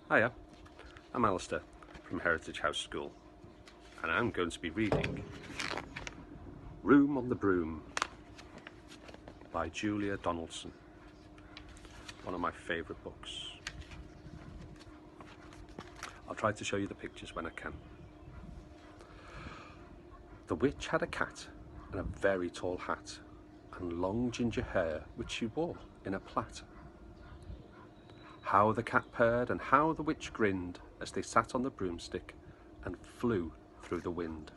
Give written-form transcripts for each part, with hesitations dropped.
Hiya, I'm Alistair from Heritage House School, and I'm going to be reading Room on the Broom by Julia Donaldson, one of my favourite books. I'll try to show you the pictures when I can. The witch had a cat and a very tall hat and long ginger hair which she wore in a plait. How the cat purred and how the witch grinned as they sat on the broomstick and flew through the wind.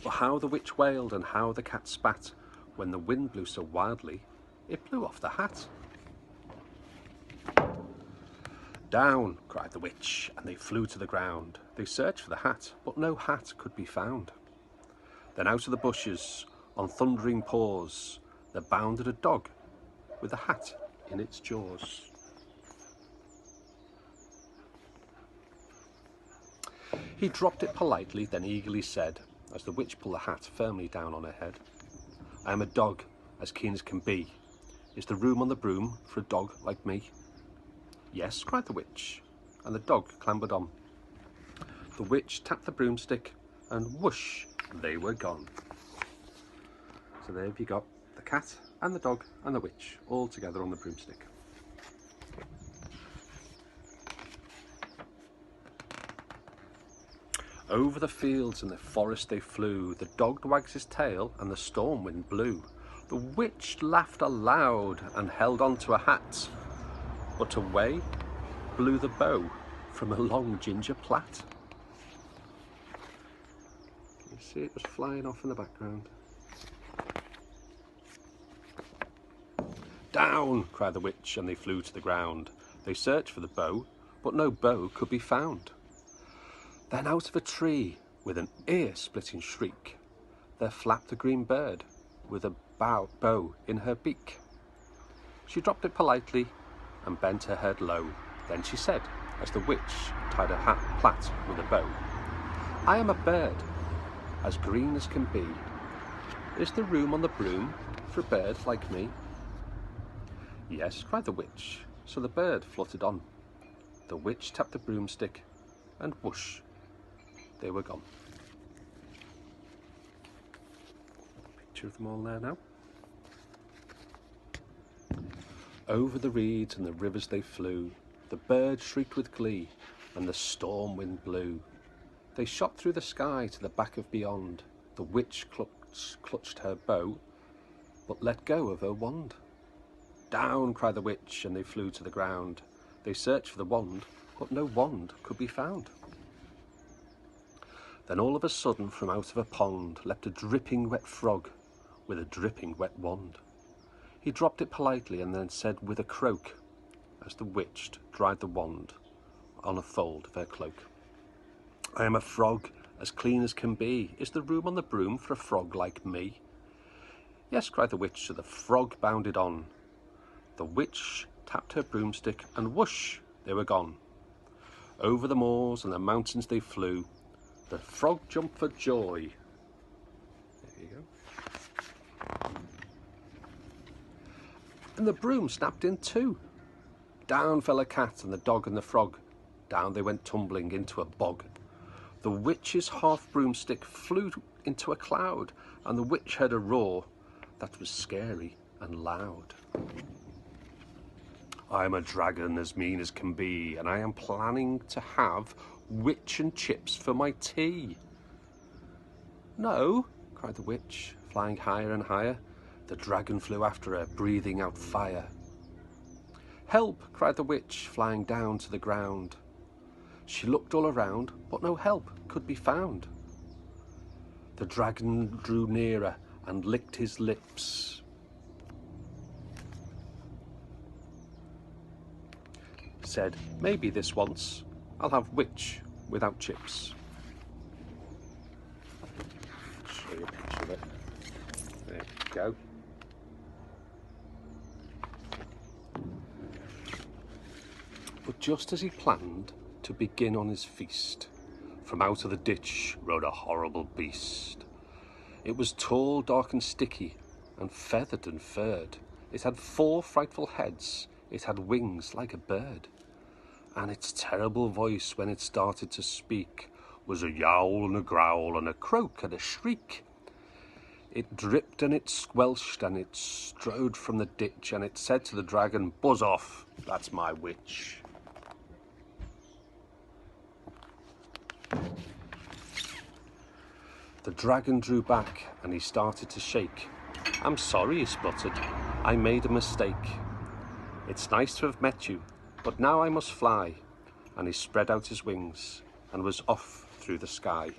But how the witch wailed and how the cat spat when the wind blew so wildly it blew off the hat. Down, cried the witch, and they flew to the ground. They searched for the hat, but no hat could be found. Then out of the bushes, on thundering paws, there bounded a dog with a hat in its jaws. He dropped it politely, then eagerly said, as the witch pulled the hat firmly down on her head, I am a dog, as keen as can be. Is there room on the broom for a dog like me? Yes, cried the witch, and the dog clambered on. The witch tapped the broomstick, and whoosh, they were gone. So there you got the cat and the dog and the witch all together on the broomstick. Over the fields and the forest they flew, the dog wagged his tail and the storm wind blew. The witch laughed aloud and held on to a hat, but away blew the bow from a long ginger plait. You see it was flying off in the background. Down, cried the witch, and they flew to the ground. They searched for the bow, but no bow could be found. Then out of a tree, with an ear-splitting shriek, there flapped a green bird with a bow in her beak. She dropped it politely and bent her head low. Then she said, as the witch tied her hat plait with a bow, I am a bird, as green as can be. Is there room on the broom for a bird like me? Yes, cried the witch, so the bird fluttered on. The witch tapped the broomstick, and whoosh, they were gone. Picture of them all there now. Over the reeds and the rivers they flew, the birds shrieked with glee, and the storm wind blew. They shot through the sky to the back of beyond. The witch clutched her bow, but let go of her wand. Down, cried the witch, and they flew to the ground. They searched for the wand, but no wand could be found. Then all of a sudden, from out of a pond, leapt a dripping wet frog with a dripping wet wand. He dropped it politely and then said with a croak, as the witch dried the wand on a fold of her cloak, I am a frog, as clean as can be. Is there room on the broom for a frog like me? Yes, cried the witch, so the frog bounded on. The witch tapped her broomstick, and whoosh, they were gone. Over the moors and the mountains they flew. The frog jumped for joy. There you go. And the broom snapped in two. Down fell a cat and the dog and the frog. Down they went tumbling into a bog. The witch's half broomstick flew into a cloud, and the witch heard a roar that was scary and loud. I am a dragon as mean as can be, and I am planning to have witch and chips for my tea. No, cried the witch, flying higher and higher. The dragon flew after her, breathing out fire. Help, cried the witch, flying down to the ground. She looked all around, but no help could be found. The dragon drew nearer and licked his lips. Said, maybe this once I'll have witch without chips. I'll show you a picture of it. There you go. But just as he planned to begin on his feast, from out of the ditch rode a horrible beast. It was tall, dark and sticky, and feathered and furred. It had 4 frightful heads. It had wings like a bird. and its terrible voice when it started to speak was a yowl and a growl and a croak and a shriek. It dripped and it squelched and it strode from the ditch, and it said to the dragon, "Buzz off, that's my witch." The dragon drew back and he started to shake. "I'm sorry," he spluttered. "I made a mistake. It's nice to have met you, but now I must fly." And he spread out his wings and was off through the sky.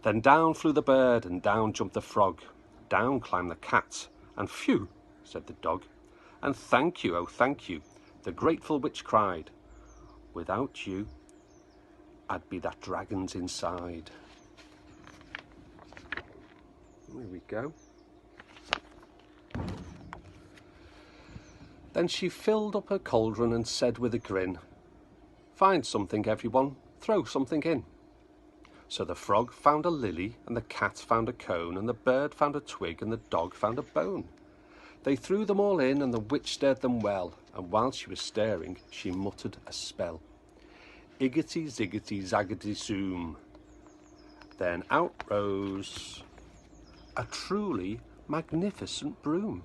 Then down flew the bird and down jumped the frog. Down climbed the cat, and "Phew," said the dog. And "Thank you, oh thank you," the grateful witch cried. "Without you, I'd be that dragon's inside." There we go. Then she filled up her cauldron and said with a grin, "Find something, everyone, throw something in." So the frog found a lily, and the cat found a cone, and the bird found a twig, and the dog found a bone. They threw them all in, and the witch stirred them well, and while she was stirring, she muttered a spell. Iggity, ziggity, zaggity, zoom. Then out rose a truly magnificent broom.